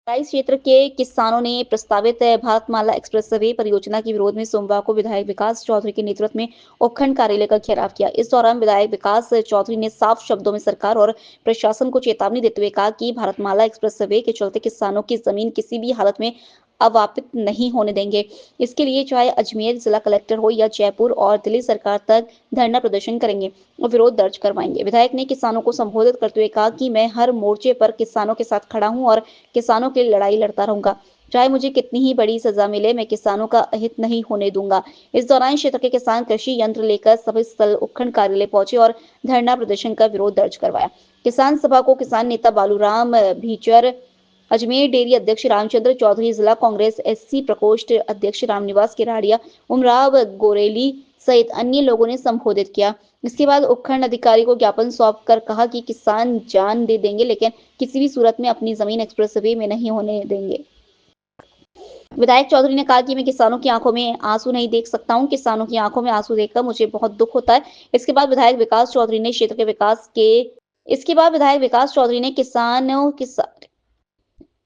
तराई क्षेत्र के किसानों ने प्रस्तावित भारतमाला एक्सप्रेसवे परियोजना के विरोध में सोमवार को विधायक विकास चौधरी के नेतृत्व में उपखंड कार्यालय का घेराव किया। इस दौरान विधायक विकास चौधरी ने साफ शब्दों में सरकार और प्रशासन को चेतावनी देते हुए कहा कि भारतमाला एक्सप्रेसवे के चलते किसानों की जमीन किसी भी हालत में अवापित नहीं होने देंगे। इसके लिए चाहे अजमेर जिला कलेक्टर हो या जयपुर और दिल्ली सरकार तक धरना प्रदर्शन करेंगे और विरोध दर्ज करवाएंगे। विधायक ने किसानों को संबोधित करते हुए कहा कि मैं हर मोर्चे पर किसानों के साथ खड़ा हूं और किसानों के लिए लड़ाई लड़ता रहूंगा। चाहे मुझे कितनी ही बड़ी सजा मिले, मैं किसानों का अहित नहीं होने दूंगा। इस दौरान क्षेत्र के किसान कृषि यंत्र लेकर सभी स्थल उपखंड कार्यालय पहुंचे और धरना प्रदर्शन का विरोध दर्ज करवाया। किसान सभा को किसान नेता बालूराम भीचर, अजमेर डेयरी अध्यक्ष रामचंद्र चौधरी, जिला कांग्रेस एससी प्रकोष्ठ अध्यक्ष रामनिवास किराड़िया, उमराव गोरेली सहित अन्य लोगों ने संबोधित किया। इसके बाद उपखंड अधिकारी को ज्ञापन सौंप कर कहा कि किसान जान दे देंगे लेकिन किसी भी सूरत में अपनी जमीन एक्सप्रेसवे में नहीं होने देंगे। विधायक चौधरी ने कहा कि मैं किसानों की आंखों में आंसू नहीं देख सकता हूं। किसानों की आंखों में आंसू देखकर मुझे बहुत दुख होता है। इसके बाद विधायक विकास चौधरी ने क्षेत्र के विकास के इसके बाद विधायक विकास चौधरी ने किसानों के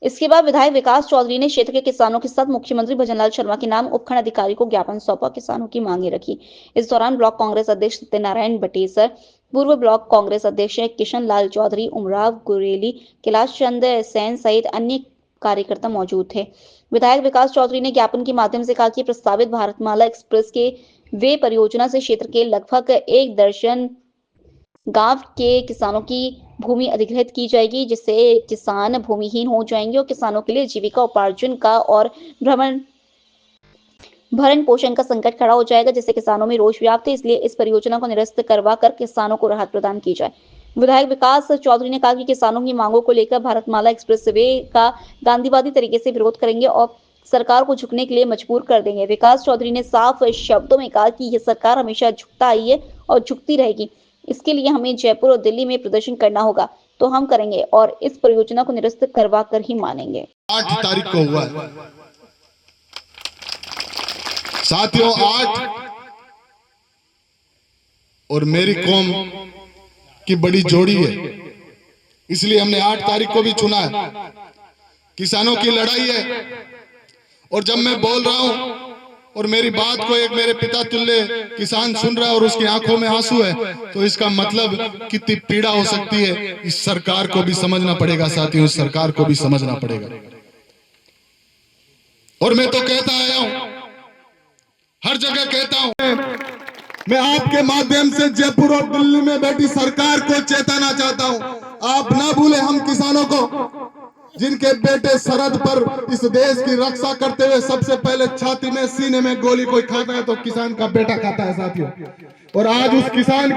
इसके बाद विधायक विकास चौधरी ने क्षेत्र के किसानों के साथ मुख्यमंत्री भजनलाल शर्मा के नाम उपखंड अधिकारी को ज्ञापन सौंपा, किसानों की मांगे रखी। इस दौरान ब्लॉक कांग्रेस अध्यक्ष सत्यनारायण बटेसर, पूर्व ब्लॉक कांग्रेस अध्यक्ष किशन लाल चौधरी, उमराव गुरेली, कैलाश चंद्र सेन सहित अन्य कार्यकर्ता मौजूद थे। विधायक विकास चौधरी ने ज्ञापन के माध्यम से कहा कि प्रस्तावित भारतमाला एक्सप्रेस के वे परियोजना से क्षेत्र के लगभग 1 दर्जन गांव के किसानों की भूमि अधिग्रहित की जाएगी, जिससे किसान भूमिहीन हो जाएंगे और किसानों के लिए जीविका उपार्जन का और भरण पोषण का संकट खड़ा हो जाएगा, जिससे किसानों में रोष व्याप्त है। इसलिए इस परियोजना को निरस्त करवा कर किसानों को राहत प्रदान की जाए। विधायक विकास चौधरी ने कहा कि किसानों की मांगों को लेकर भारतमाला एक्सप्रेसवे का गांधीवादी तरीके से विरोध करेंगे और सरकार को झुकने के लिए मजबूर कर देंगे। विकास चौधरी ने साफ शब्दों में कहा कि यह सरकार हमेशा झुकता आई है और झुकती रहेगी। इसके लिए हमें जयपुर और दिल्ली में प्रदर्शन करना होगा, तो हम करेंगे और इस परियोजना को निरस्त करवा कर ही मानेंगे। 8 तारीख को हुआ है साथियों, 8 और मेरी कौम की बड़ी जोड़ी है, इसलिए हमने 8 तारीख को भी चुना है। किसानों की लड़ाई है और जब मैं बोल रहा हूं और मेरी बात को एक मेरे पिता तुल्य किसान सुन रहा है और उसकी आंखों में आंसू है, तो इसका मतलब कितनी पीड़ा हो सकती है, इस सरकार को भी समझना पड़ेगा। साथियों, इस सरकार को भी समझना पड़ेगा। और मैं तो कहता आया हूं, हर जगह कहता हूं, मैं आपके माध्यम से जयपुर और दिल्ली में बैठी सरकार को चेताना चाहता हूं, आप ना भूले हम किसानों को, जिनके बेटे सरहद पर इस देश की रक्षा करते हुए सबसे पहले छाती में सीने में गोली कोई खाता है तो किसान का बेटा खाता है साथियों। और आज उस किसान